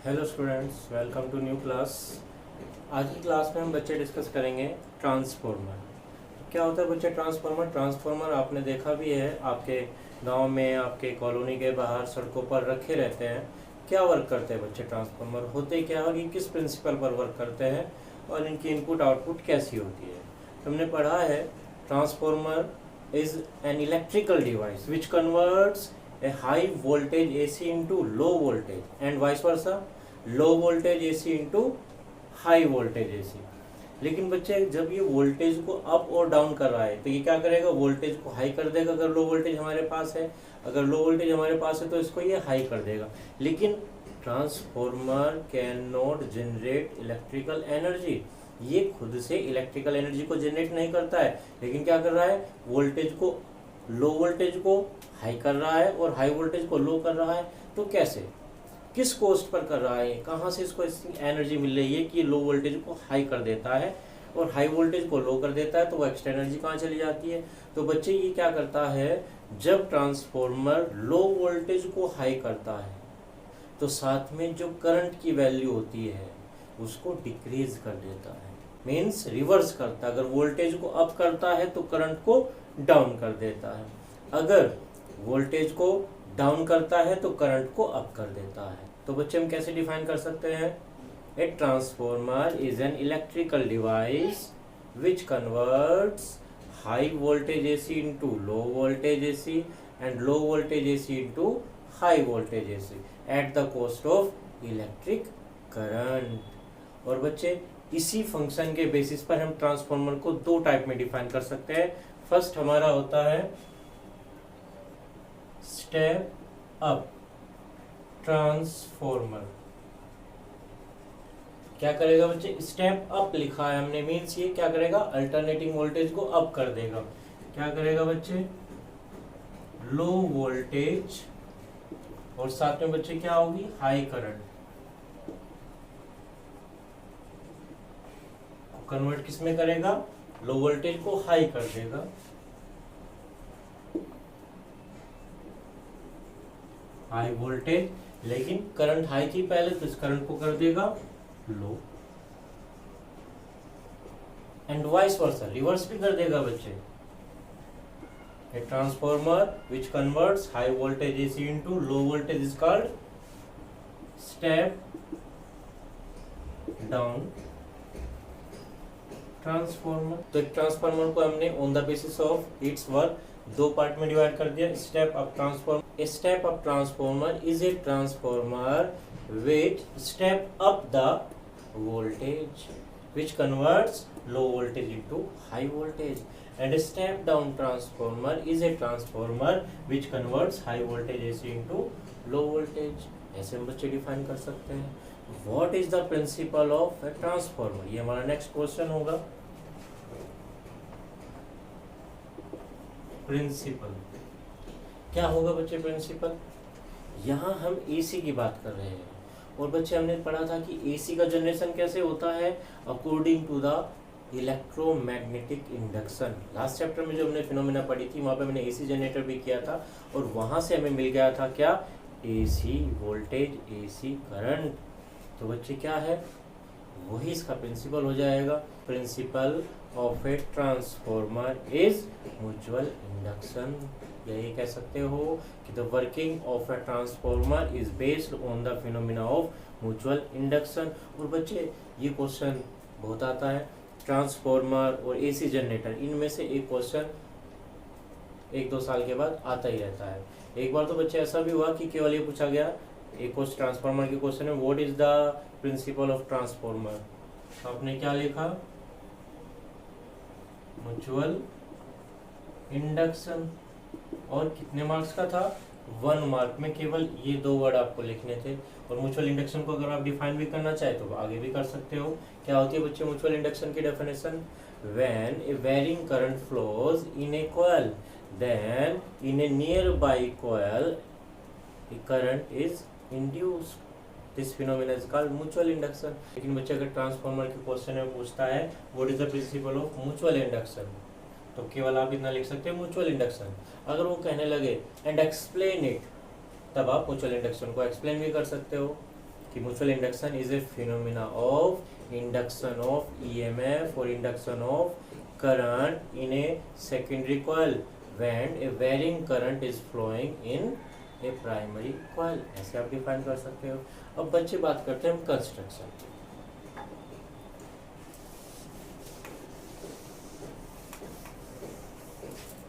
Hello students, welcome to new class. आज की class में हम बच्चे डिस्कस करेंगे ट्रांसफॉर्मर। क्या होता है बच्चे ट्रांसफॉर्मर आपने देखा भी है, आपके गांव में, आपके कॉलोनी के बाहर सड़कों पर रखे रहते हैं। क्या वर्क करते हैं बच्चे ट्रांसफॉर्मर, होते क्या और ये किस प्रिंसिपल पर वर्क करते हैं और इनकी इनपुट आउटपुट कैसी होती है। हमने पढ़ा है transformer is an electrical device which converts a high voltage AC into low voltage and vice versa, low voltage AC into high voltage AC। लेकिन बच्चे जब ये वोल्टेज को अप और डाउन कर रहा है तो ये क्या करेगा, वोल्टेज को हाई कर देगा अगर लो वोल्टेज हमारे पास है, अगर लो वोल्टेज हमारे पास है तो इसको ये हाई कर देगा। लेकिन transformer can not generate electrical energy, ये खुद से इलेक्ट्रिकल एनर्जी को जनरेट नहीं करता है, लेकिन क्या कर रहा है, वोल्टेज को, लो वोल्टेज को हाई कर रहा है और हाई वोल्टेज को लो कर रहा है। तो कैसे, किस कॉस्ट पर कर रहा है, कहाँ से इसको इसकी एनर्जी मिल रही है कि लो वोल्टेज को हाई कर देता है और हाई वोल्टेज को लो कर देता है, तो वो एक्स्ट्रा एनर्जी कहाँ चली जाती है। तो बच्चे ये क्या करता है, जब ट्रांसफॉर्मर लो वोल्टेज को हाई करता है तो साथ में जो करंट की वैल्यू होती है उसको डिक्रीज कर देता है, मीन्स रिवर्स करता है। अगर वोल्टेज को अप करता है तो करंट को डाउन कर देता है, अगर वोल्टेज को डाउन करता है तो करंट को अप कर देता है। तो बच्चे हम कैसे डिफाइन कर सकते हैं, a transformer is an electrical device which converts high voltage AC into low voltage AC and low voltage AC into high voltage AC at the cost of electric current. और बच्चे इसी फंक्शन के basis पर हम transformer को दो type में define कर सकते हैं। फर्स्ट हमारा होता है स्टेप अप ट्रांसफॉर्मर। क्या करेगा बच्चे, स्टेप अप लिखा है हमने, मीन्स ये क्या करेगा, अल्टरनेटिंग वोल्टेज को अप कर देगा। क्या करेगा बच्चे, लो वोल्टेज और साथ में बच्चे क्या होगी, हाई करंट को कन्वर्ट किस में करेगा, लो वोल्टेज को हाई कर देगा, हाई वोल्टेज, लेकिन करंट हाई थी पहले तो इस करंट को कर देगा low, and vice versa, reverse भी कर देगा बच्चे। A transformer which converts high voltage AC into low voltage is called step down transformer. तो एक ट्रांसफॉर्मर को हमने on the basis of its work दो पार्ट में डिवाइड कर दिया। Step up transformer, a step up transformer is a transformer which step up the voltage which converts low voltage into high voltage, and a step down transformer is a transformer which converts high voltage AC into low voltage। ऐसे हम बच्चे define कर सकते हैं। What is the principle of a transformer, ये हमारा next question होगा। Principal क्या होगा बच्चे, प्रिंसिपल, यहाँ हम एसी की बात कर रहे हैं और बच्चे हमने पढ़ा था कि एसी का जनरेशन कैसे होता है, according to the electromagnetic induction. Last chapter में जो हमने फिनोमेना पढ़ी थी वहाँ पे मैंने एसी जनरेटर भी किया था और वहाँ से हमें मिल गया था क्या, एसी वोल्टेज, एसी करंट। तो बच्चे क्या है, वही इसका प्रिंसिपल हो जाएगा। Principle of a transformer is mutual induction, यही कह सकते हो कि the working of a transformer is based on the phenomena of mutual induction. और बच्चे ये क्वेश्चन बहुत आता है, ट्रांसफॉर्मर और एसी जनरेटर, इनमें से एक क्वेश्चन 1-2 साल के बाद आता ही रहता है। एक बार तो बच्चे ऐसा भी हुआ कि केवल ये पूछा गया, एक क्वेश्चन ट्रांसफॉर्मर के क्वेश्चन में, what is the principle of transformer, आपने क्या लिखा, म्यूचुअल इंडक्शन, और कितने मार्क्स का था, 1 मार्क में केवल ये 2 वर्ड आपको लिखने थे। और म्यूचुअल इंडक्शन को अगर आप डिफाइन भी करना चाहे तो आगे भी कर सकते हो। क्या होती है बच्चे म्यूचुअल इंडक्शन की definition, when a varying current flows in a coil then in a nearby coil a current is induced, this phenomena is called mutual induction. लेकिन बच्चे अगर ट्रांसफॉर्मर के क्वेश्चन में पूछता है what is the principle of mutual induction, तो केवल आप इतना लिख सकते हैं म्यूचुअल इंडक्शन। अगर वो कहने लगे एंड एक्सप्लेन इट, तब आप म्यूचुअल इंडक्शन को एक्सप्लेन भी कर सकते हो। कि mutual induction is a phenomena of induction of EMF और induction of current in a secondary coil when a varying current is flowing in a primary coil. ऐसे आप डिफाइन कर सकते हो। अब बच्चे बात करते हैं हम construction.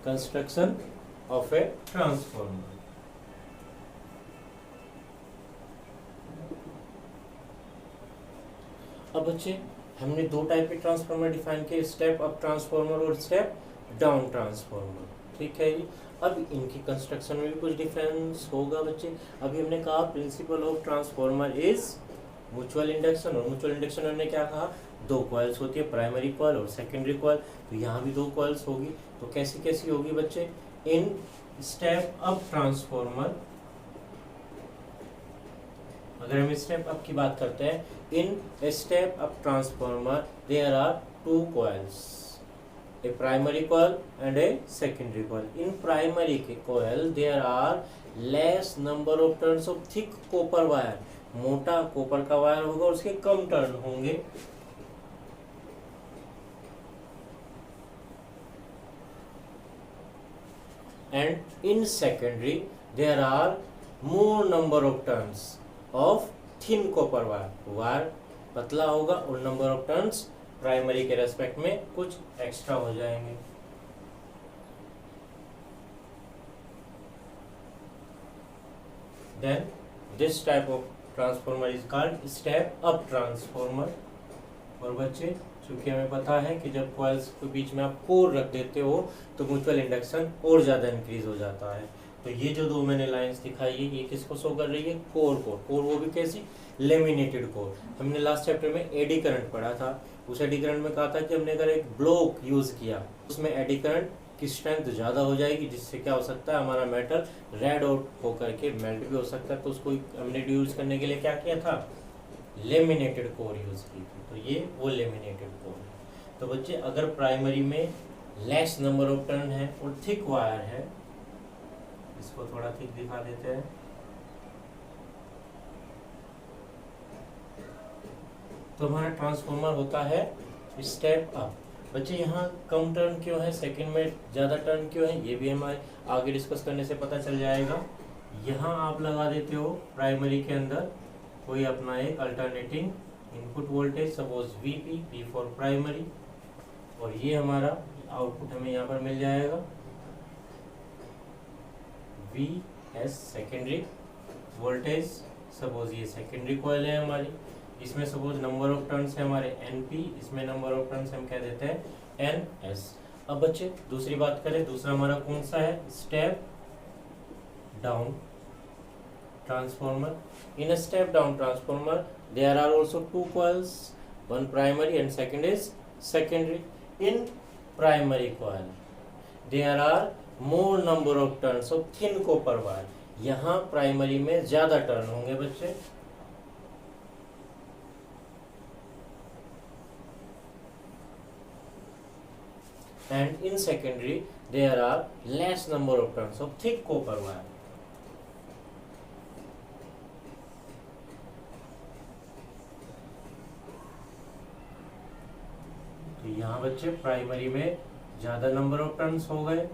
Construction of a transformer. अब बच्चे हमने दो टाइप के ट्रांसफार्मर डिफाइन किए, स्टेप अप ट्रांसफार्मर और स्टेप डाउन ट्रांसफार्मर। ठीक है जी। अब इनकी कंस्ट्रक्शन में भी कुछ डिफरेंस होगा बच्चे। अभी हमने कहा principle of transformer is mutual induction, और म्यूचुअल इंडक्शन हमने क्या कहा, दो कॉइल्स होती है, प्राइमरी कॉइल और सेकेंडरी कॉइल। तो यहाँ भी दो कॉइल्स होगी। तो कैसी कैसी होगी बच्चे, इन स्टेप अप ट्रांसफार्मर, अगर हम स्टेप अप की बात करते हैं, in step up transformer there are two coils, a primary coil and a secondary coil. In primary के coil there are less number of turns of thick copper wire, मोटा copper का wire होगा, उसके कम टर्न होंगे। And in secondary there are more number of turns of thin copper wire, wire पतला होगा और नंबर ऑफ टर्न्स प्राइमरी के रेस्पेक्ट में कुछ एक्स्ट्रा हो जाएंगे। Then this type of transformer is called step up transformer. और बच्चे चूंकि हमें पता है कि जब कॉइल्स के बीच में आप कोर रख देते हो तो म्यूचुअल इंडक्शन और ज़्यादा इंक्रीज हो जाता है। तो ये जो दो मैंने लाइंस दिखाई है ये किसको शो कर रही है, कोर को। कोर वो भी कैसी, लेमिनेटेड कोर। हमने लास्ट चैप्टर में एडी करंट पढ़ा था। उस एडी करंट में कहा था कि हमने अगर एक ब्लॉक यूज किया उसमें एडी करंट की स्ट्रेंथ ज़्यादा हो जाएगी, जिससे क्या हो सकता है, हमारा मेटल रेड आउट होकर के मेल्ट भी हो सकता है। तो उसको हमने यूज करने के लिए क्या किया था, लेमिनेटेड कोर यूज की थी। तो ये वो लेमिनेटेड कोर है। तो बच्चे अगर प्राइमरी में लेस नंबर ऑफ टर्न है और थिक वायर है, इसको थोड़ा थिक दिखा देते हैं, तो हमारा ट्रांसफार्मर होता है स्टेप अप। बच्चे यहाँ कम टर्न क्यों है, सेकंड में ज़्यादा टर्न क्यों है, ये भी हमारे आगे डिस्कस करने से पता चल जाएगा। यहाँ आप लगा देते हो प्राइमरी के अंदर कोई अपना एक alternating input voltage, suppose VP, P for primary, और ये हमारा आउटपुट हमें यहाँ पर मिल जाएगा V S secondary voltage. Suppose ये सेकेंडरी कॉइल है हमारी, इसमें सपोज नंबर ऑफ टर्न्स है हमारे एनपी, इसमें नंबर ऑफ टर्न्स हम कह देते हैं एनएस। अब बच्चे दूसरी बात करें, दूसरा हमारा कौन सा है, step down transformer. In a step down transformer there are also two coils, one primary and second is secondary. In primary coil there are more number of turns of thin copper wire. यहाँ primary में ज्यादा turn होंगे बच्चे, and in secondary there are less number of turns of thick copper wire. तो यहाँ बच्चे primary में ज़्यादा नंबर ऑफ टर्न्स हो गए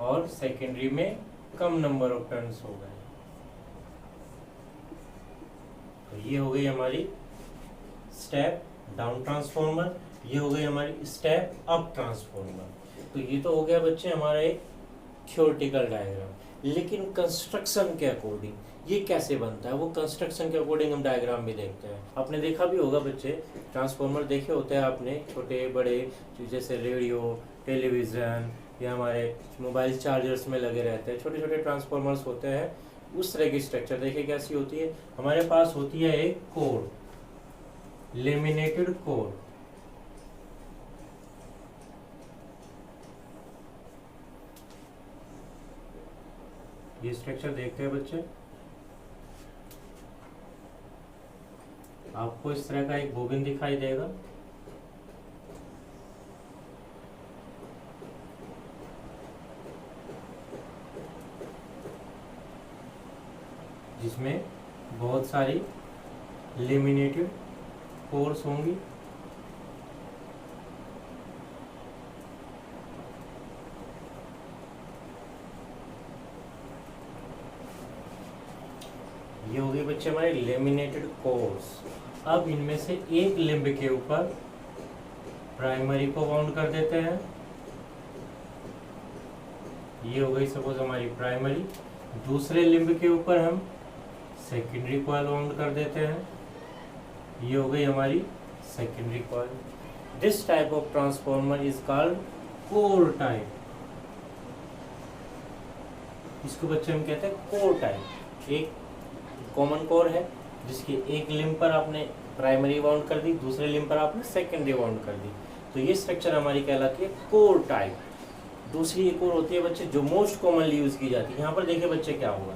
और सेकेंडरी में कम नंबर ऑफ टर्न्स हो गए। तो ये हो गई हमारी स्टेप डाउन ट्रांसफार्मर, ये हो गई हमारी स्टेप अप ट्रांसफार्मर। तो ये तो हो गया बच्चे हमारा एक थ्योरेटिकल डायग्राम। लेकिन कंस्ट्रक्शन के अकॉर्डिंग ये कैसे बनता है, वो कंस्ट्रक्शन के अकॉर्डिंग हम डायग्राम भी देखते हैं। आपने देखा भी होगा बच्चे, ट्रांसफार्मर देखे होते हैं आपने, छोटे बड़े, जैसे रेडियो, टेलीविज़न या हमारे मोबाइल चार्जर्स में लगे रहते हैं, छोटे छोटे ट्रांसफार्मर्स होते हैं। उस तरह की स्ट्रक्चर देखिए कैसी होती है, हमारे पास होती है एक कोर, लेमिनेटेड कोर। ये स्ट्रक्चर देखते हैं बच्चे, आपको इस तरह का एक बोबिन दिखाई देगा, जिसमें बहुत सारी लेमिनेटेड कोर्स होंगी। ये हो गई बच्चे हमारे लेमिनेटेड कोर्स। अब इनमें से एक लिम्ब के ऊपर प्राइमरी को बाउंड कर देते हैं। ये हो गई सपोज हमारी प्राइमरी। दूसरे लिम्ब के ऊपर हम सेकेंडरी कॉइल बाउंड कर देते हैं। ये हो गई हमारी secondary coil. This type of transformer is called core type. इसको बच्चे हम कहते हैं कोर टाइप। एक कॉमन कोर है जिसके एक लिम्ब पर आपने प्राइमरी बाउंड कर दी, दूसरे लिम्ब पर आपने सेकेंडरी बाउंड कर दी, तो ये स्ट्रक्चर हमारी कहलाती है कोर टाइप। दूसरी एक और होती है बच्चे जो मोस्ट कॉमनली यूज की जाती है। यहाँ पर देखिए बच्चे क्या होगा,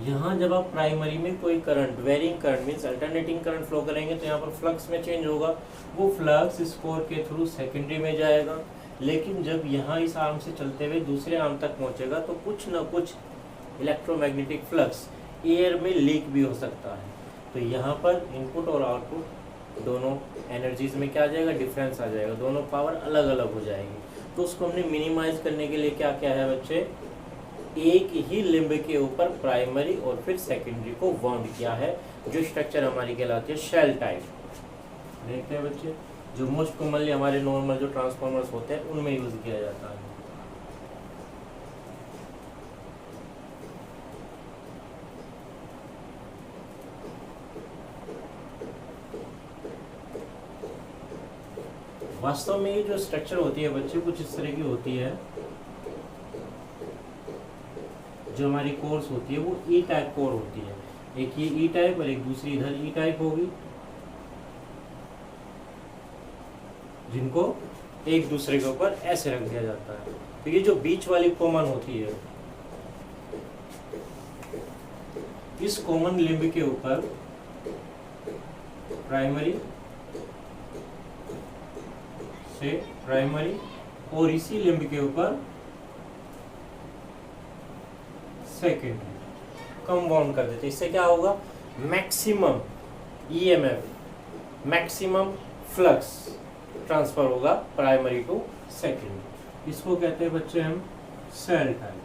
यहाँ जब आप प्राइमरी में कोई current, varying current means alternating current flow करेंगे तो यहाँ पर फ्लक्स में चेंज होगा। वो फ्लक्स इस कोर के थ्रू सेकेंडरी में जाएगा, लेकिन जब यहाँ इस आर्म से चलते हुए दूसरे आर्म तक पहुँचेगा तो कुछ न कुछ इलेक्ट्रोमैग्नेटिक फ्लक्स एयर में लीक भी हो सकता है। तो यहाँ पर इनपुट और आउटपुट दोनों एनर्जीज में क्या आ जाएगा, डिफरेंस आ जाएगा, दोनों पावर अलग अलग हो जाएगी। तो उसको हमने मिनिमाइज करने के लिए क्या क्या है बच्चे, एक ही लिम्ब के ऊपर प्राइमरी और फिर सेकेंडरी को बाउंड किया है, जो स्ट्रक्चर हमारी कहलाती है शेल टाइप। देखते हैं बच्चे, जो मोस्ट कॉमनली हमारे नॉर्मल जो ट्रांसफॉर्मर्स होते हैं उनमें यूज किया जाता है। वास्तव में ये जो स्ट्रक्चर होती है बच्चे कुछ इस तरह की होती है। जो हमारी कोर्स होती है वो ई टाइप कोर होती है। एक ये ई टाइप और एक दूसरी इधर ई टाइप होगी, जिनको एक दूसरे के ऊपर ऐसे रख दिया जाता है। तो ये जो बीच वाली कॉमन होती है, इस कॉमन लिम्ब के ऊपर प्राइमरी से प्राइमरी और इसी लिम्ब के ऊपर सेकेंडरी कंपाउंड कर देते। इससे क्या होगा, maximum EMF, maximum flux transfer होगा प्राइमरी टू सेकेंडरी। इसको कहते हैं बच्चे हम सेल टाइप।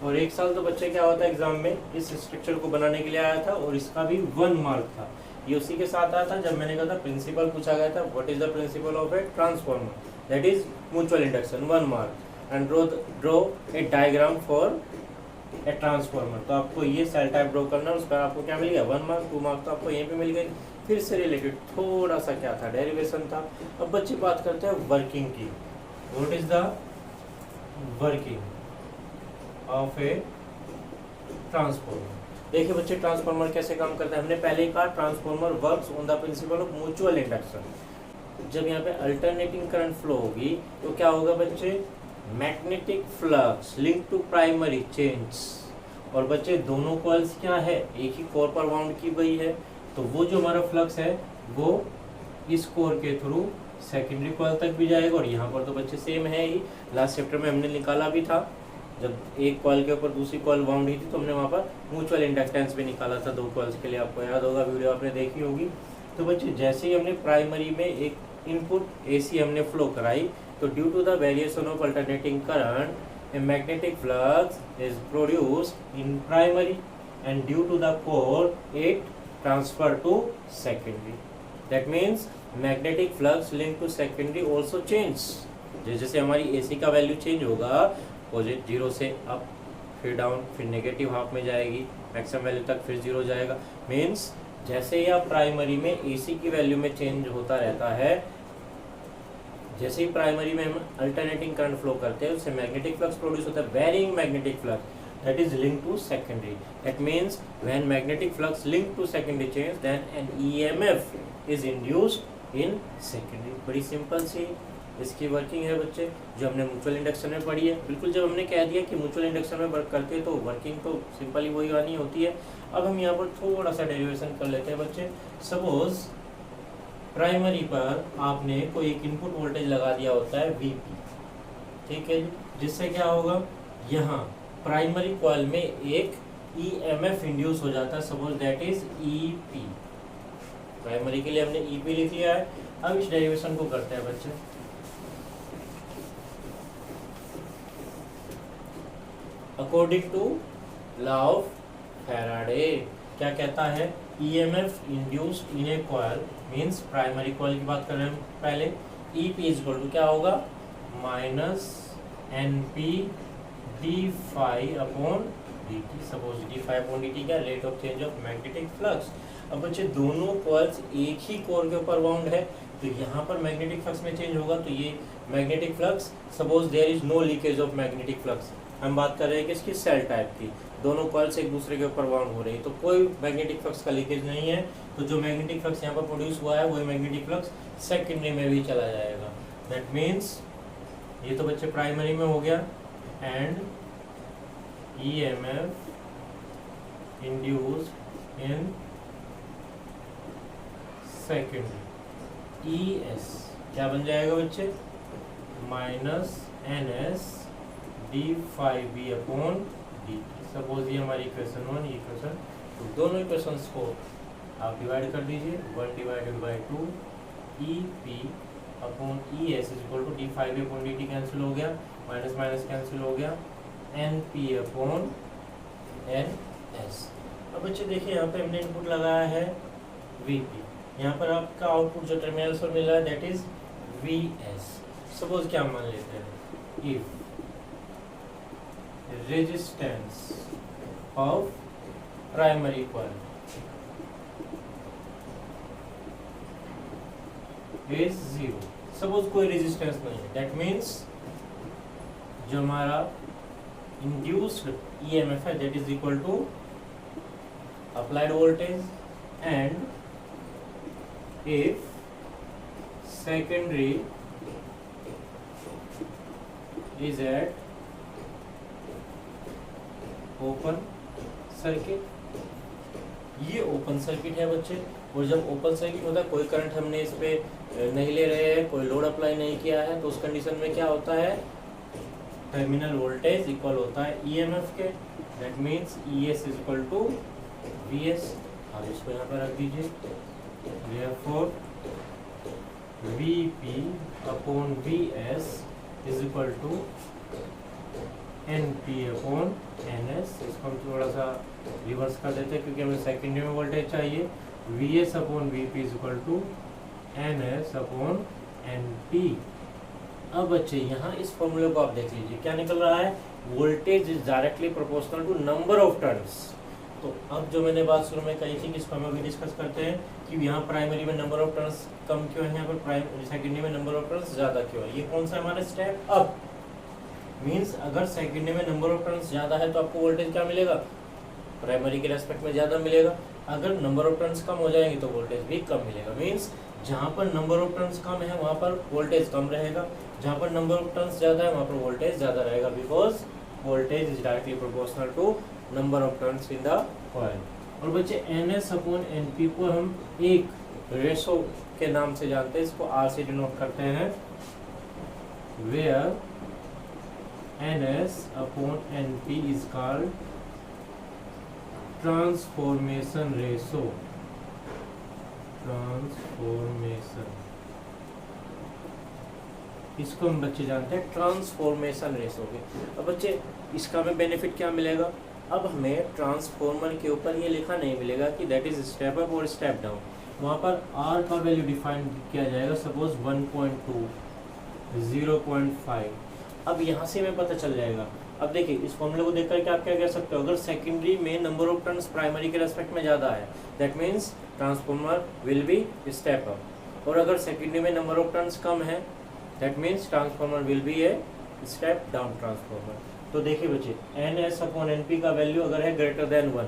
और एक साल तो बच्चे क्या होता है एग्जाम में इस स्ट्रक्चर को बनाने के लिए आया था और इसका भी 1 मार्क था। ये उसी के साथ आया था जब मैंने कहा था प्रिंसिपल पूछा गया था, what is the principle of a transformer, that is mutual induction, 1 mark, and draw a diagram for a transformer. तो आपको ये सेल टाइप ड्रॉ करना, उस पर आपको क्या मिल गया 1 मार्क, 2 मार्क तो आपको यहीं पे मिल गई। फिर से रिलेटेड थोड़ा सा क्या था, डेरिवेशन था। अब बच्चे बात करते हैं वर्किंग की। What is the working of a transformer. देखिए बच्चे ट्रांसफॉर्मर कैसे काम करता है, हमने पहले ही कहा transformer works on the principle of mutual induction. जब यहाँ पे अल्टरनेटिंग करंट फ्लो होगी तो क्या होगा बच्चे, magnetic flux link to primary change. और बच्चे दोनों कॉइल्स क्या है, एक ही कोर पर बाउंड की गई है, तो वो जो हमारा फ्लक्स है वो इस कोर के थ्रू सेकेंडरी कॉइल तक भी जाएगा। और यहाँ पर तो बच्चे सेम है ही, लास्ट चैप्टर में हमने निकाला भी था, जब एक कॉइल के ऊपर दूसरी कॉइल बाउंड हुई थी तो हमने वहाँ पर म्यूचुअल इंडक्टेंस भी निकाला था 2 कॉइल्स के लिए, आपको याद होगा, वीडियो आपने देखी होगी। तो बच्चे जैसे ही हमने प्राइमरी में एक इनपुट एसी हमने फ्लो कराई, तो due to the variation of alternating current a magnetic flux is produced in primary and due to the core it transfer to secondary. That means magnetic flux link to secondary also change. जैसे हमारी AC का value change होगा, positive 0 से up, फिर down, फिर negative half में जाएगी, maximum value तक, फिर 0 जाएगा। मीन्स जैसे ही आप प्राइमरी में एसी की वैल्यू में चेंज होता रहता है, जैसे ही प्राइमरी में हम अल्टरनेटिंग करंट फ्लो करते हैं उससे मैग्नेटिक फ्लक्स प्रोड्यूस होता है, varying magnetic flux, that is linked to secondary. That means when magnetic flux linked to secondary change, then an EMF is induced in secondary. बड़ी simple सी इसकी working है बच्चे, जो हमने म्यूचुअल इंडक्शन में पढ़ी है। बिल्कुल जब हमने कह दिया कि म्यूचुअल इंडक्शन में वर्क करते हैं तो वर्किंग तो सिंपली वही वाली होती है। अब हम यहाँ पर थोड़ा सा डेरिवेशन कर लेते हैं बच्चे। सपोज प्राइमरी पर आपने कोई एक इनपुट वोल्टेज लगा दिया होता है VP, ठीक है, जिससे क्या होगा, यहाँ प्राइमरी कॉइल में एक EMF इंड्यूस हो जाता है, suppose that is EP। Primary के लिए हमने EP लिख लिया है। अब इस डेरिवेशन को करते हैं बच्चे। According to law of Faraday क्या कहता है, EMF induced in a coil means primary coil की बात कर रहे हैं पहले, EP इक्वल टू क्या होगा minus NP d∅/dt। Suppose d∅/dt क्या rate of change of magnetic flux. अब बच्चे दोनों कॉइल्स एक ही कोर के ऊपर बाउंड है, तो यहाँ पर मैग्नेटिक फ्लक्स में चेंज होगा, तो ये magnetic flux, suppose there is no leakage of magnetic flux. हम बात कर रहे हैं कि इसकी सेल टाइप की, दोनों कॉइल्स एक दूसरे के ऊपर बाउंड हो रही है, तो कोई मैग्नेटिक फ्लक्स का लीकेज नहीं है। तो जो मैग्नेटिक फ्लक्स यहाँ पर प्रोड्यूस हुआ है वही मैग्नेटिक फ्लक्स सेकेंडरी में भी चला जाएगा। दैट मीन्स ये तो बच्चे प्राइमरी में हो गया, and EMF induced in secondary ES क्या बन जाएगा बच्चे माइनस NS d∅B/dt। सपोज ये हमारी इक्वेशन 1, इक्वेशन 2, दोनों इक्वेशंस को आप डिवाइड कर दीजिए। 1 divided by 2 EP/ES equal to d∅B/dt cancel हो गया, माइनस माइनस कैंसिल हो गया, NP/NS। अब बच्चे देखिए यहाँ पे हमने इनपुट लगाया है VP, यहाँ पर आपका आउटपुट जो टर्मिनल्स पर मिल रहा है दैट इज VS। सपोज क्या मान लेते हैं, if resistance of primary coil is 0, suppose कोई रेजिस्टेंस नहीं है, दैट मीन्स जो हमारा इंड्यूस्ड EMF है that is equal to applied voltage, and if secondary is at open circuit। ये ओपन सर्किट है बच्चे, और जब ओपन सर्किट होता है कोई करंट हमने इस पे नहीं ले रहे हैं, कोई लोड अप्लाई नहीं किया है, तो उस कंडीशन में क्या होता है टर्मिनल वोल्टेज इक्वल होता है EMF के। That means ES is equal to VS। आप इसको यहाँ पर रख दीजिए, therefore VP/VS is equal to NP/NS। इसको हम थोड़ा सा रिवर्स कर देते हैं क्योंकि हमें सेकेंडरी में वोल्टेज चाहिए। VS/VP is equal to NS/NP। अब बच्चे यहाँ इस फॉर्मूले को आप देख लीजिए, क्या निकल रहा है, voltage is directly proportional to number of turns. तो अब जो मैंने बात शुरू में कही थी कि इसको हम अभी डिस्कस करते हैं कि यहाँ प्राइमरी में नंबर ऑफ टर्न्स कम क्यों है, यहाँ पर सेकेंडरी में नंबर ऑफ टर्न्स ज़्यादा क्यों है। ये कौन सा हमारा स्टेप अप मीन्स, अगर सेकेंडरी में नंबर ऑफ टर्न्स ज़्यादा है तो आपको वोल्टेज क्या मिलेगा, प्राइमरी के रेस्पेक्ट में ज़्यादा मिलेगा। अगर नंबर ऑफ टर्न्स कम हो जाएंगे तो वोल्टेज भी कम मिलेगा। मीन्स जहाँ पर नंबर ऑफ टर्न्स कम है वहाँ पर वोल्टेज कम रहेगा, जहाँ पर नंबर ऑफ टर्न्स ज़्यादा है वहाँ पर वोल्टेज ज़्यादा रहेगा, because voltage is directly proportional to number of turns in the coil. और बच्चे NS/NP को हम एक रेशो के नाम से जानते हैं, इसको R से डिनोट करते हैं, where NS/NP is called transformation ratio. Transformation, इसको हम बच्चे जानते हैं ट्रांसफॉर्मेशन रेशो के। अब बच्चे इसका हमें बेनिफिट क्या मिलेगा, अब हमें ट्रांसफॉर्मर के ऊपर ये लिखा नहीं मिलेगा कि दैट इज स्टेप अप और स्टेप डाउन, वहाँ पर R का वैल्यू डिफाइन किया जाएगा, सपोज 1.2, 0.5। अब यहाँ से हमें पता चल जाएगा। अब देखिए इस फॉर्मूले को देख करके आप क्या कह सकते हो, अगर सेकेंडरी में नंबर ऑफ टर्न्स प्राइमरी के रेस्पेक्ट में ज़्यादा है that means transformer will be step up, और अगर सेकेंडरी में नंबर ऑफ टर्न्स कम है that means transformer will be a step down transformer. तो देखिए बच्चे NS/NP का वैल्यू अगर है ग्रेटर देन 1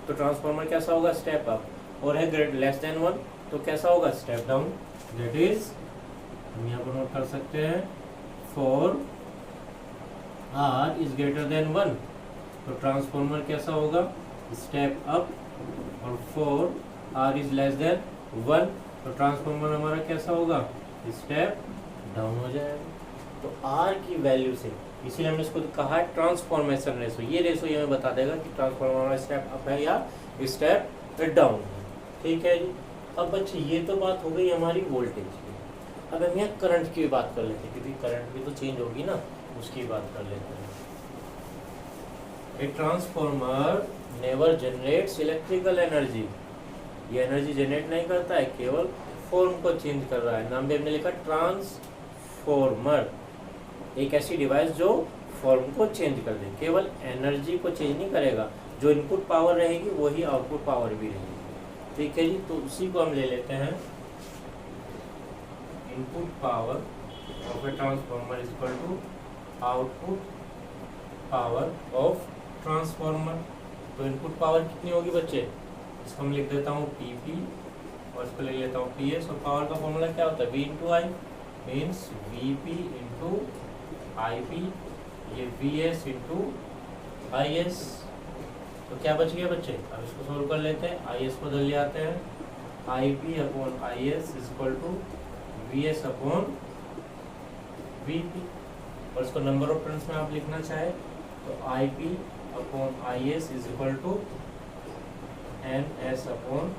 तो ट्रांसफॉर्मर कैसा होगा, स्टेप अप, और है लेस देन 1 तो कैसा होगा, स्टेप डाउन। दैट इज हम यहाँ पर नोट कर सकते हैं, for R is greater than 1 तो ट्रांसफॉर्मर कैसा होगा, स्टेप अप, और for R is less than 1 तो ट्रांसफॉर्मर हमारा कैसा होगा, स्टेप डाउन हो जाएगा। तो R की वैल्यू से इसीलिए हमने इसको कहा है ट्रांसफॉर्मेशन रेशो। ये रेशो ये हमें बता देगा कि ट्रांसफॉर्मर स्टेप अप है या स्टेप डाउन है। ठीक है जी। अब बच्चे ये तो बात हो गई हमारी वोल्टेज की। अब हम यहाँ करंट की बात कर लेते हैं, क्योंकि करंट भी तो चेंज होगी ना, उसकी बात कर लेते हैं। A transformer never generates electrical energy. ये एनर्जी जनरेट नहीं करता है, केवल फॉर्म को चेंज कर रहा है। नाम भी हमने लिखा ट्रांसफॉर्मर, एक ऐसी डिवाइस जो फॉर्म को चेंज कर दे, केवल एनर्जी को चेंज नहीं करेगा। जो इनपुट पावर रहेगी वही आउटपुट पावर भी रहेगी। ठीक है जी। तो उसी को हम ले लेते हैं, input power of a transformer is equal to output power of transformer. तो इनपुट पावर कितनी होगी बच्चे, इसको हम लिख देता हूँ Pp और इसको ले लेता हूँ Ps। और पावर का फॉर्मूला क्या होता है, V इंटू आई, मीन्स Vp इंटू Ip, ये Vs इंटू Is। तो क्या बच गया बच्चे, अब इसको सोल्व कर लेते हैं। Is को बदल ले आते हैं, Ip upon Is is equal to Vs upon Vp। और इसको नंबर ऑफ टर्न्स में आप लिखना चाहे तो Ip upon Is is equal to Ns upon.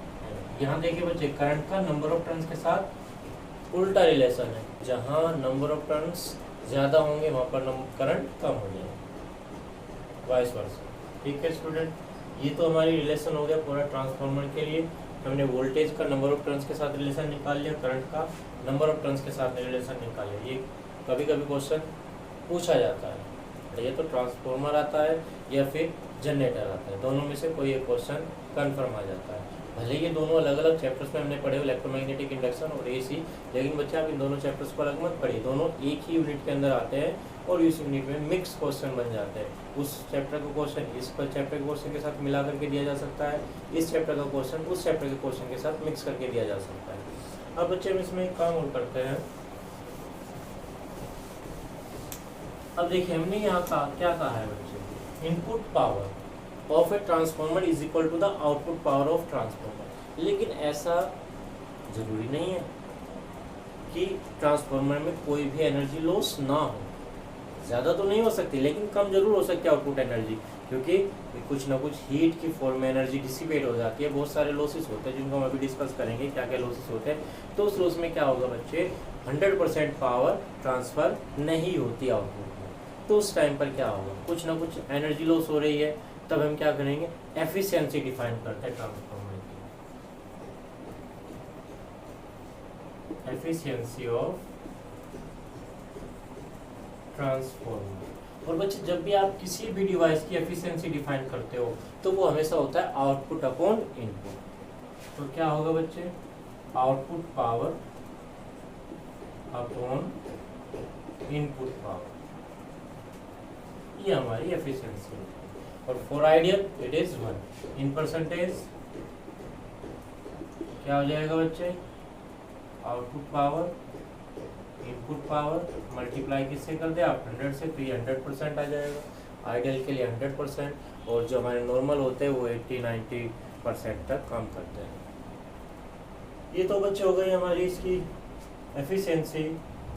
यहाँ देखिए बच्चे, करंट का नंबर ऑफ टर्न्स के साथ उल्टा रिलेशन है। जहाँ नंबर ऑफ टर्न्स ज़्यादा होंगे वहाँ पर करंट कम हो जाएगा, वाइस वर्सा। ठीक है स्टूडेंट, ये तो हमारी रिलेशन हो गया पूरा ट्रांसफार्मर के लिए। हमने वोल्टेज का नंबर ऑफ टर्न्स के साथ रिलेशन निकाल लिया, करंट का नंबर ऑफ टर्न्स के साथ रिलेशन निकाल लिया। ये कभी कभी क्वेश्चन पूछा जाता है, ये तो ट्रांसफार्मर आता है या फिर जनरेटर आता है, दोनों में से कोई एक क्वेश्चन कन्फर्म आ जाता है। भले ये दोनों अलग अलग चैप्टर्स में हमने पढ़े, इलेक्ट्रोमैग्नेटिक इंडक्शन और एसी, लेकिन बच्चे आप इन दोनों चैप्टर्स को अलग मत पढ़िए, दोनों एक ही यूनिट के अंदर आते हैं और इस यूनिट में मिक्स क्वेश्चन बन जाते हैं। उस चैप्टर का क्वेश्चन इस पर चैप्टर के क्वेश्चन के साथ मिला करके दिया जा सकता है, इस चैप्टर का क्वेश्चन उस चैप्टर के क्वेश्चन के साथ मिक्स करके दिया जा सकता है। अब बच्चे हम इसमें एक काम और करते हैं। अब देखिए हमने यहाँ क्या कहा है बच्चे, input power of a transformer is equal to the output power of transformer. लेकिन ऐसा जरूरी नहीं है कि ट्रांसफॉर्मर में कोई भी एनर्जी लॉस ना हो। ज़्यादा तो नहीं हो सकती, लेकिन कम जरूर हो सकती है आउटपुट एनर्जी, क्योंकि कुछ ना कुछ हीट की फॉर्म में एनर्जी डिसिपेट हो जाती है। बहुत सारे लॉसेस होते हैं जिनको हम अभी डिस्कस करेंगे क्या क्या लॉसेस होते हैं। तो उस लॉस में क्या होगा बच्चे, 100% पावर ट्रांसफ़र नहीं होती आउटपुट में। तो उस टाइम पर क्या होगा, कुछ ना कुछ एनर्जी लॉस हो रही है, तब हम क्या करेंगे, एफिशिएंसी डिफाइन करते हैं ट्रांसफॉर्मर की। Efficiency of transformer. और बच्चे जब भी आप किसी भी डिवाइस की एफिशिएंसी डिफाइन करते हो तो वो हमेशा होता है आउटपुट अपॉन इनपुट। तो क्या होगा बच्चे, output power upon input power, ये हमारी एफिशिएंसी है। और for ideal it is 1 in percentage क्या हो जाएगा बच्चे, output power input power multiply किससे कर दे आप, 100 से, तो ये 100% आ जाएगा। आइडियल के लिए 100%, और जो हमारे नॉर्मल होते हैं वो 80-90% तक काम करते हैं। ये तो बच्चे हो गई हमारी इसकी एफिशिएंसी,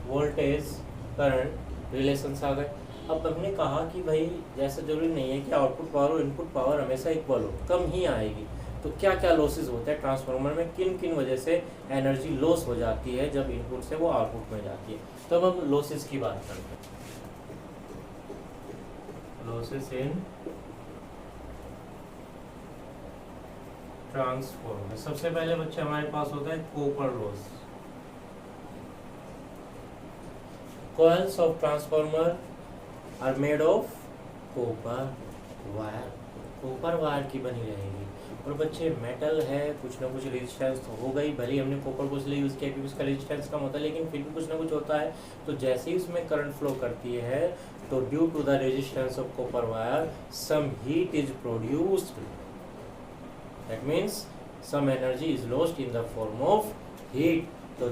वोल्टेज, करंट रिलेशंस आ गए। अब हमने कहा कि भाई जैसा जरूरी नहीं है कि आउटपुट पावर और इनपुट पावर हमेशा इक्वल हो, कम ही आएगी। तो क्या क्या लॉसेस होते हैं ट्रांसफार्मर में, किन किन वजह से एनर्जी लॉस हो जाती है जब इनपुट से वो आउटपुट में जाती है। तो अब हम लॉसेस की बात करते हैं। लॉसेस इन ट्रांसफार्मर, सबसे पहले बच्चे हमारे पास होता है copper loss. Coils of transformer are made of copper wire, copper wire की बनी रहेगी। और बच्चे मेटल है, कुछ ना कुछ रेजिस्टेंस तो हो गई, भले हमने कॉपर को इसलिए यूज़ किया क्योंकि उसका रेजिस्टेंस कम होता है, लेकिन फिर भी कुछ ना कुछ होता है। तो जैसे ही उसमें करंट फ्लो करती है तो due to the resistance of copper wire some heat is produced, that means some energy is lost in the form of heat. तो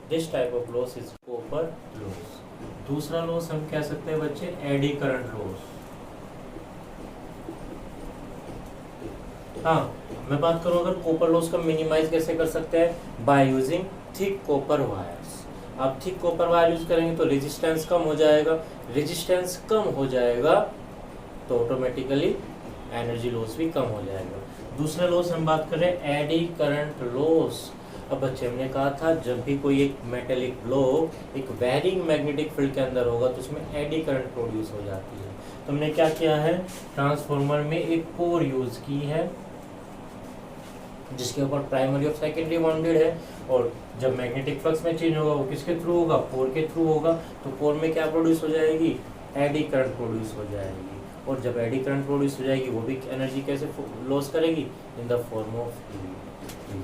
this type of loss is copper loss. दूसरा loss हम कह सकते हैं बच्चे एडी करंट लॉस। हाँ, मैं बात करूं अगर कॉपर लॉस का मिनिमाइज कैसे कर सकते हैं, by using thick copper wires. आप थिक कॉपर वायर यूज करेंगे तो रेजिस्टेंस कम हो जाएगा, रेजिस्टेंस कम हो जाएगा तो ऑटोमेटिकली एनर्जी लॉस भी कम हो जाएगा। दूसरा लॉस हम बात कर रहे हैं एडी करंट लॉस। अब बच्चे हमने कहा था जब भी कोई एक मेटेलिक ब्लॉक एक वेरिंग मैग्नेटिक फील्ड के अंदर होगा तो उसमें एडी करंट प्रोड्यूस हो जाती है। तो हमने क्या किया है, ट्रांसफार्मर में एक कोर यूज की है जिसके ऊपर प्राइमरी और सेकेंडरी बाउंडेड है, और जब मैग्नेटिक फ्लक्स में चेंज होगा वो किसके थ्रू होगा, कोर के थ्रू होगा। तो कोर में क्या प्रोड्यूस हो जाएगी, एडी करंट प्रोड्यूस हो जाएगी, और जब एडी करंट प्रोड्यूस हो जाएगी वो भी एनर्जी कैसे लॉस करेगी, इन द फॉर्म ऑफ हीट।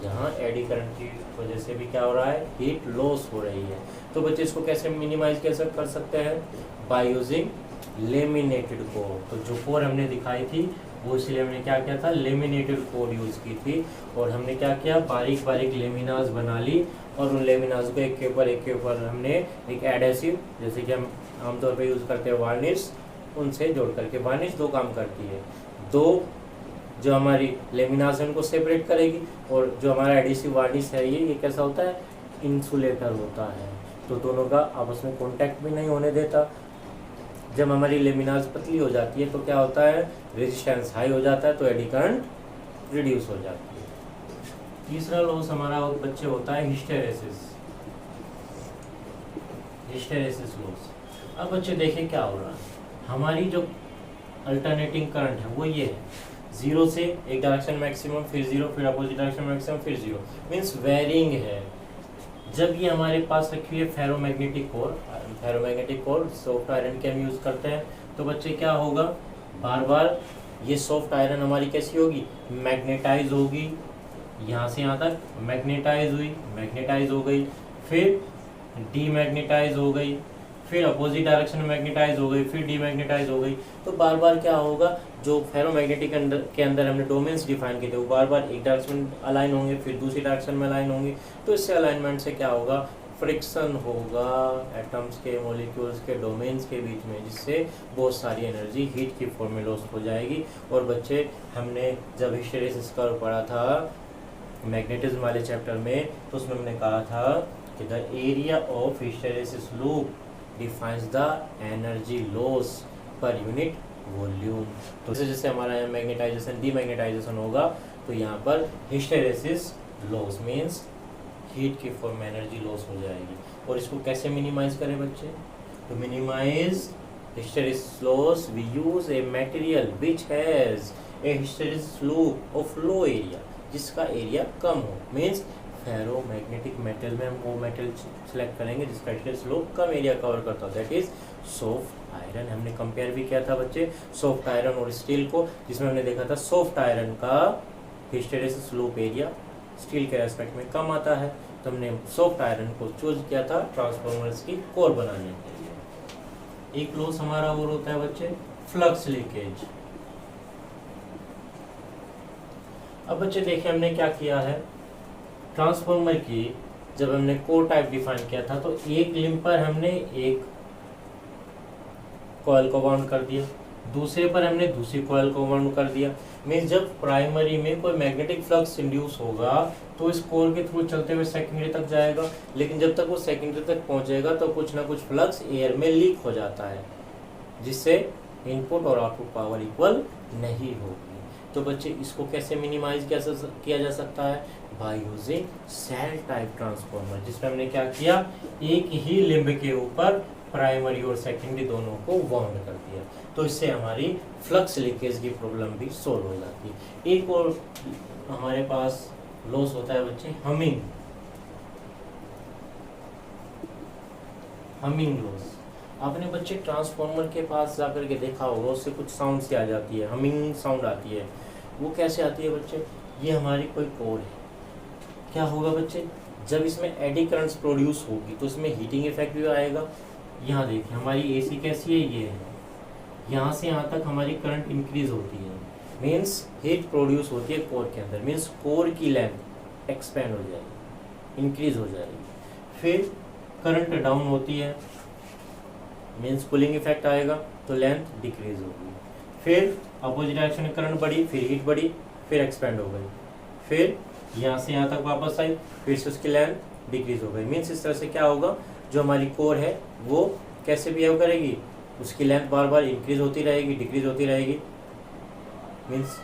यहाँ एडी करंट की वजह से भी क्या हो रहा है, हीट लॉस हो रही है। तो बच्चे इसको कैसे मिनिमाइज कैसे कर सकते हैं, बाय यूजिंग लेमिनेटेड कोर। तो जो कोर हमने दिखाई थी वो इसलिए हमने क्या किया था, लेमिनेटेड कोर यूज की थी, और हमने क्या किया, बारीक बारीक लेमिनास बना ली, और उन लेमिनास को एक के ऊपर हमने एक एडेसिव, जैसे कि हम आमतौर पे यूज करते हैं वार्निश, उनसे जोड़ करके, वार्निश दो काम करती है, दो जो हमारी लेमिनास है उनको सेपरेट करेगी, और जो हमारा एडिसिव वार्निश है ये कैसा होता है, इंसुलेटर होता है, तो दोनों का आपस में कॉन्टैक्ट भी नहीं होने देता। जब हमारी लेमिनास पतली हो जाती है तो क्या होता है, रेजिस्टेंस हाई हो जाता है, तो एडी करंट रिड्यूस हो जाती है। तीसरा लॉस हमारा बच्चे होता है हिस्टेरेसिस, हिस्टेरेसिस लॉस। अब बच्चे देखें क्या हो रहा है, हमारी जो अल्टरनेटिंग करंट है वो ये है, जीरो से एक डायरेक्शन मैक्सिमम, फिर जीरो, फिर अपोजिट डायरेक्शन मैक्सिमम, फिर जीरो, मीन्स वेरिंग है। जब ये हमारे पास रखी हुई है ferromagnetic core, ferromagnetic core soft iron के हम यूज करते हैं, तो बच्चे क्या होगा, बार बार ये सॉफ्ट आयरन हमारी कैसी होगी, मैग्नेटाइज होगी, यहाँ से यहाँ तक मैग्नेटाइज हुई, मैग्नेटाइज हो गई, फिर डीमैग्नेटाइज हो गई, फिर अपोजिट डायरेक्शन में मैग्नेटाइज हो गई, फिर डीमैग्नेटाइज हो गई। तो बार बार क्या होगा, जो फेरोमैग्नेटिक के अंदर हमने डोमेन्स डिफाइन किए थे वो बार बार एक डायरेक्शन में अलाइन होंगे, फिर दूसरी डायरेक्शन में अलाइन होंगे, तो इससे अलाइनमेंट से क्या होगा, फ्रिक्शन होगा एटम्स के, मॉलिक्यूल्स के, डोमेन्स के बीच में, जिससे बहुत सारी एनर्जी हीट की फॉर्म में लॉस हो जाएगी। और बच्चे हमने जब हिस्टेरेसिस कर्व पढ़ा था मैग्नेटिज्म वाले चैप्टर में, तो उसमें हमने कहा था कि the area of hysteresis loop defines the energy loss per unit volume. तो जैसे हमारा यहाँ मैग्नेटाइजेशन डीमैग्नेटाइजेशन होगा, तो यहाँ पर हिस्टेरेसिस लॉस मीन्स हीट की फॉर्म में एनर्जी लॉस हो जाएगी। और इसको कैसे मिनिमाइज करें बच्चे, तो minimize hysteresis loss we use a material which has a hysteresis loop of low area, जिसका एरिया कम हो, मीन्स फेरोमैग्नेटिक मेटल में हम वो मेटल सेलेक्ट करेंगे जिसका हिस्टेरेसिस लूप कम एरिया कवर करता हो, दैट इज सॉफ्ट आयरन। हमने कंपेयर भी किया था बच्चे सॉफ्ट आयरन और स्टील को, जिसमें हमने देखा था सॉफ्ट आयरन का हिस्टेरेसिस लूप एरिया स्टील के रेस्पेक्ट में कम आता है, तो हमने सॉफ्ट आयरन को चूज किया था ट्रांसफॉर्मर्स की कोर बनाने के लिए। एक लॉस हमारा और होता है बच्चे फ्लक्स लीकेज। अब बच्चे देखिए हमने क्या किया है, ट्रांसफॉर्मर की जब हमने कोर टाइप डिफाइन किया था तो एक लिंब पर हमने एक कॉइल को बाउंड कर दिया, दूसरे पर हमने दूसरी कॉइल को बाउंड कर दिया। मीन्स जब प्राइमरी में कोई मैग्नेटिक फ्लक्स इंड्यूस होगा तो इस कोर के थ्रू चलते हुए सेकेंडरी तक जाएगा, लेकिन जब तक वो सेकेंडरी तक पहुंचेगा तो कुछ ना कुछ फ्लक्स एयर में लीक हो जाता है, जिससे इनपुट और आउटपुट पावर इक्वल नहीं होगी। तो बच्चे इसको कैसे मिनिमाइज किया जा सकता है, by using shell type transformer, जिसमें हमने क्या किया, एक ही लिंब के ऊपर प्राइमरी और सेकेंडरी दोनों को बाउंड कर दिया, तो इससे हमारी फ्लक्स लीकेज की प्रॉब्लम भी सॉल्व हो जाती है। एक और हमारे पास लॉस होता है बच्चे हमिंग लॉस। आपने बच्चे ट्रांसफॉर्मर के पास जाकर के देखा होगा, उससे कुछ साउंड से आ जाती है, हमिंग साउंड आती है। वो कैसे आती है बच्चे, ये हमारी कोई कोर है, क्या होगा बच्चे, जब इसमें एडी करंट्स प्रोड्यूस होगी तो इसमें हीटिंग इफेक्ट भी आएगा। यहाँ देखिए हमारी एसी कैसी है, ये है, यहाँ से यहाँ तक हमारी करंट इंक्रीज होती है, मीन्स हीट प्रोड्यूस होती है कोर के अंदर, मीन्स कोर की लेंथ एक्सपेंड हो जाएगी, इंक्रीज हो जाएगी। फिर करंट डाउन होती है, मीन्स कूलिंग इफेक्ट आएगा तो लेंथ डिक्रीज होगी। फिर अपोजिट डायरेक्शन में करंट बढ़ी, फिर हीट बढ़ी, फिर एक्सपेंड हो गई, फिर यहाँ से यहाँ तक वापस आई, फिर से उसकी लेंथ डिक्रीज हो गई। मीन्स इस तरह से क्या होगा, जो हमारी कोर है वो कैसे बिहेव करेगी, उसकी लेंथ बार बार इंक्रीज होती रहेगी, डिक्रीज होती रहेगी। मीन्स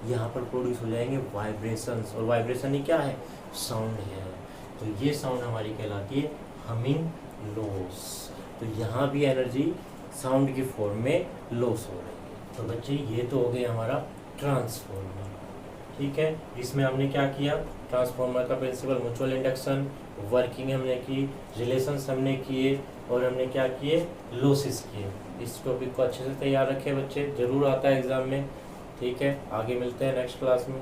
यहाँ पर प्रोड्यूस हो जाएंगे वाइब्रेशंस, और वाइब्रेशन ही क्या है, साउंड है। तो ये साउंड हमारी कहलाती है हमिंग लॉस। तो यहाँ भी एनर्जी साउंड की फॉर्म में लॉस हो रही है। तो बच्चे ये तो हो गए हमारा ट्रांसफॉर्मर, ठीक है। इसमें हमने क्या किया, ट्रांसफॉर्मर का प्रिंसिपल म्यूचुअल इंडक्शन, वर्किंग हमने की, रिलेशंस हमने किए, और हमने क्या किए, लॉसेस किए। इस टॉपिक को अच्छे से तैयार रखें बच्चे, जरूर आता है एग्जाम में, ठीक है। आगे मिलते हैं नेक्स्ट क्लास में।